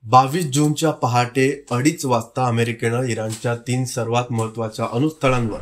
22 जूनच्या पहाटे 2:30 वाजता अमेरिकेनं इराणच्या 3 सर्वात महत्त्वाच्या अणुस्थळांवर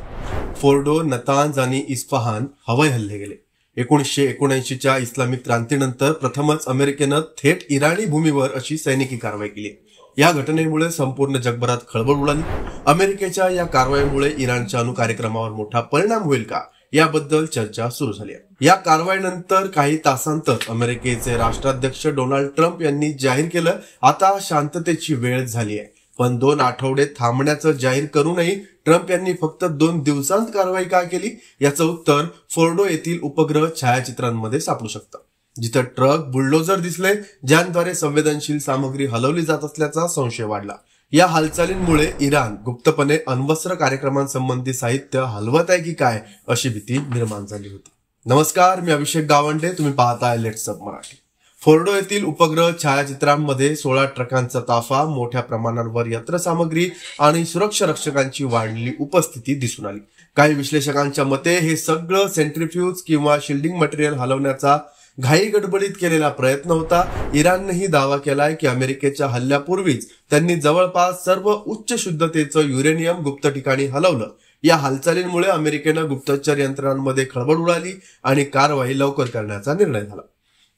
फोर्डो, नतांज आणि इस्फहान हवाई हल्ले केले. 1979च्या इस्लामिक क्रांतीनंतर प्रथमच अमेरिकेनं थेट इराणी भूमीवर अशी सैनिकी कारवाई केली. या घटनेमुळे संपूर्ण जगभरात खळबळ उडाली. अमेरिकेच्या या कारवाईमुळे इराणच्या अणुकार्यक्रमावर मोठा परिणाम होईल का याबद्दल चर्चा सुरू झाली आहे. या कारवाईनंतर काही तासांतर अमेरिकेचे राष्ट्राध्यक्ष डोनाल्ड ट्रम्प यांनी जाहीर केलं, आता शांततेची वेळ झाली आहे. पण 2 आठवडे थांबण्याचं जाहीर करूनही ट्रम्प यांनी फक्त 2 दिवसांत कारवाई का केली याचं उत्तर फोर्डो येथील उपग्रह छायाचित्रांमध्ये सापडू शकतं. जिथं ट्रक, बुलडोझर दिसले ज्यांद्वारे संवेदनशील सामग्री हलवली जात असल्याचा संशय वाढला. या हालचालींमुळे इराण गुप्तपणे अण्वस्त्र कार्यक्रमांसंबंधी साहित्य हलवत आहे की काय अशी भीती निर्माण झाली होती. नमस्कार, मी अभिषेक गावंडे, तुम्ही पाहताय लेट्स अप मराठी. फोर्डो येथील उपग्रह छायाचित्रांमध्ये 16 ट्रकांचा ताफा, मोठ्या प्रमाणावर यंत्रसामग्री आणि सुरक्षा रक्षकांची वाढलेली उपस्थिती दिसून आली. काही विश्लेषकांच्या मते हे सगळं सेंट्रिफ्यूज किंवा शिल्डिंग मटेरियल हलवण्याचा घाई गडबडीत केलेला प्रयत्न होता. इराणनेही दावा केलाय की अमेरिकेच्या हल्ल्यापूर्वीच त्यांनी जवळपास सर्व उच्च शुद्धतेचं युरेनियम गुप्त ठिकाणी हलवलं. या हालचालींमुळे अमेरिकेनं गुप्तचर यंत्रणांमध्ये खळबळ उडाली आणि कारवाई लवकर करण्याचा निर्णय झाला.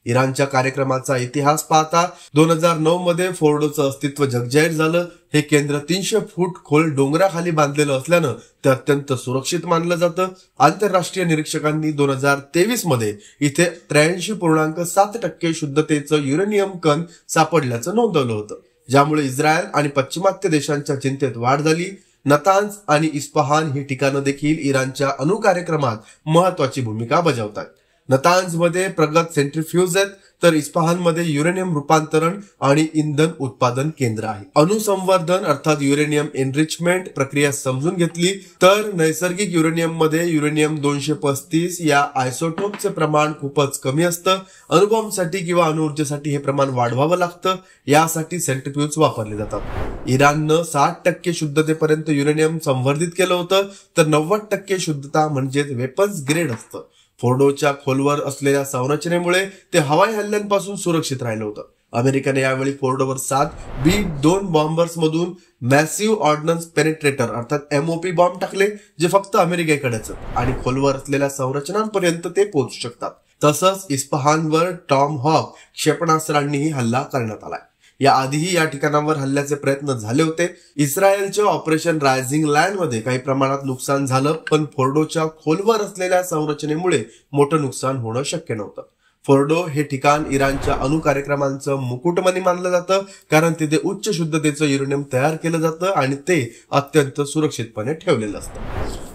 इराणच्या कार्यक्रमाचा इतिहास पाहता 2009 मध्ये फोर्डोचं अस्तित्व जगजाहीर झालं. हे केंद्र 300 फूट खोल डोंगराखाली बांधलेलं असल्यानं ते अत्यंत सुरक्षित मानलं जातं. आंतरराष्ट्रीय निरीक्षकांनी 2023 मध्ये इथे 83.7% शुद्धतेचं युरेनियम कण सापडल्याचं नोंदवलं होतं, ज्यामुळे इस्रायल आणि पश्चिमात्य देशांच्या चिंतेत वाढ झाली. नतांज आणि इस्फहान ही ठिकाणं देखील इराणच्या अणुकार्यक्रमात महत्वाची भूमिका बजावतात. नतांज मध्ये प्रगत सेंट्रिफ्यूज आहेत, तर इस्फहान मध्ये युरेनियम रूपांतरण आणि इंधन उत्पादन केंद्र आहे. अणुसंवर्धन अर्थात युरेनियम एनरिचमेंट प्रक्रिया समजून घेतली तर नैसर्गिक युरेनियम मध्ये युरेनियम 235 या आयसोटोपचे प्रमाण खूपच कमी असतं. अणुबॉम्बसाठी किंवा अणुऊर्जेसाठी हे प्रमाण वाढवावं लागतं. यासाठी सेंट्रिफ्यूज वापरले जातात. इराणनं 60% शुद्धतेपर्यंत युरेनियम संवर्धित केलं होतं, तर 90% शुद्धता म्हणजेच वेपन्स ग्रेड असतं. फोर्डोच्या खोलवर असलेल्या संरचनेमुळे ते हवाई हल्ल्यांपासून सुरक्षित राहिलं होतं. अमेरिकेने यावेळी फोर्डोवर 7 B-2 बॉम्बर्स मधून मॅसिव्ह ऑर्डनन्स पेनिट्रेटर अर्थात MOP बॉम्ब टाकले, जे फक्त अमेरिकेकडेच आणि खोलवर असलेल्या संरचनांपर्यंत ते पोहोचू शकतात. तसंच इस्फहानवर टॉम हॉक क्षेपणास्त्रांनीही हल्ला करण्यात आलाय. याआधीही या ठिकाणावर हल्ल्याचे प्रयत्न झाले होते. इस्रायलच्या ऑपरेशन रायझिंग लँड मध्ये काही प्रमाणात नुकसान झालं, पण फोर्डोच्या खोलवर असलेल्या संरचनेमुळे मोठं नुकसान होणं शक्य नव्हतं. फोर्डो हे ठिकाण इराणच्या अणुकार्यक्रमांचं मुकुटमणी मानलं जातं, कारण तिथे उच्च शुद्धतेचं युरेनियम तयार केलं जातं आणि ते अत्यंत सुरक्षितपणे ठेवलेलं असतं.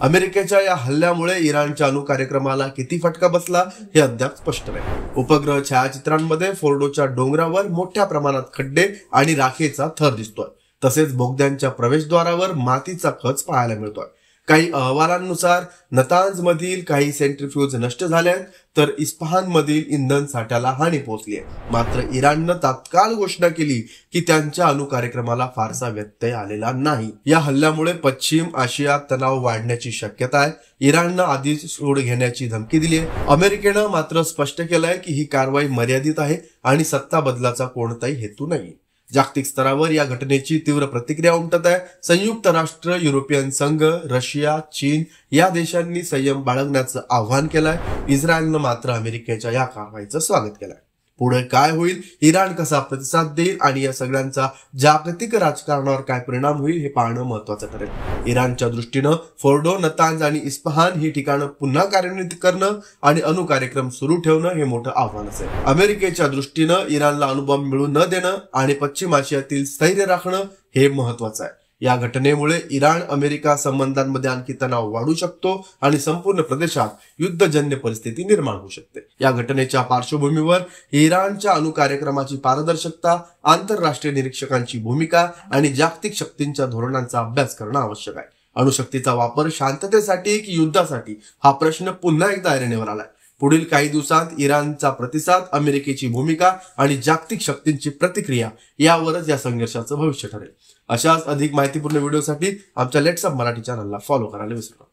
अमेरिकेच्या या हल्ल्यामुळे इराणच्या अणुकार्यक्रमाला किती फटका बसला हे अद्याप स्पष्ट नाही. उपग्रह छायाचित्रांमध्ये फोर्डोच्या डोंगरावर मोठ्या प्रमाणात खड्डे आणि राखेचा थर दिसतोय. तसेच बोगद्यांच्या प्रवेशद्वारावर मातीचा खच पाहायला मिळतोय. काही अहवालांनुसार नतांज मधील काही सेंट्रिफ्यूज नष्ट झाले आहेत, तर इस्फहान मधील इंधन साठ्याला हानी पोहोचली आहे. मात्र इराणनं तात्काळ घोषणा केली की त्यांच्या अणुकार्यक्रमाला फारसा व्यत्यय आलेला नाही. या हल्ल्यामुळे पश्चिम आशियात तणाव वाढण्याची शक्यता आहे. इराणनं आधीच सूड घेण्याची धमकी दिली आहे. अमेरिकेनं मात्र स्पष्ट केलंय की ही कारवाई मर्यादित आहे आणि सत्ता बदलाचा कोणताही हेतू नाही. जागतिक स्तरावर या घटनेची तीव्र प्रतिक्रिया उमटत आहे. संयुक्त राष्ट्र, युरोपियन संघ, रशिया, चीन या देशांनी संयम बाळगण्याचं आवाहन केलंय. इस्रायलनं मात्र अमेरिकेच्या या कारवाईचं स्वागत केलंय. पुढे काय होईल, इराण कसा प्रतिसाद देईल आणि या सगळ्यांचा जागतिक राजकारणावर काय परिणाम होईल हे पाहणं महत्वाचं ठरेल. इराणच्या दृष्टीनं फोर्डो, नतांज आणि इस्फहान ही ठिकाणं पुन्हा कार्यान्वित करणं आणि अणुकार्यक्रम सुरू ठेवणं हे मोठं आव्हान असेल. अमेरिकेच्या दृष्टीनं इराणला अणुबॉम्ब मिळू न देणं आणि पश्चिम आशियातील स्थैर्य राखणं हे महत्वाचं आहे. या घटनेमुळे इराण अमेरिका संबंधांमध्ये आणखी तणाव वाढू शकतो आणि संपूर्ण प्रदेशात युद्धजन्य परिस्थिती निर्माण होऊ शकते. या घटनेच्या पार्श्वभूमीवर इराणच्या अणुकार्यक्रमाची पारदर्शकता, आंतरराष्ट्रीय निरीक्षकांची भूमिका आणि जागतिक शक्तींच्या धोरणांचा अभ्यास करणं आवश्यक आहे. अणुशक्तीचा वापर शांततेसाठी की युद्धासाठी हा प्रश्न पुन्हा एकदा ऐरणीवर आलाय. पुढील काही दिवसांत इराणचा प्रतिसाद, अमेरिकेची भूमिका आणि जागतिक शक्तींची प्रतिक्रिया यावरच या संघर्षाचं भविष्य ठरेल. अशाच अधिक माहितीपूर्ण व्हिडिओसाठी आमच्या लेट्स अप मराठी चॅनलला फॉलो करायला विसरू नका.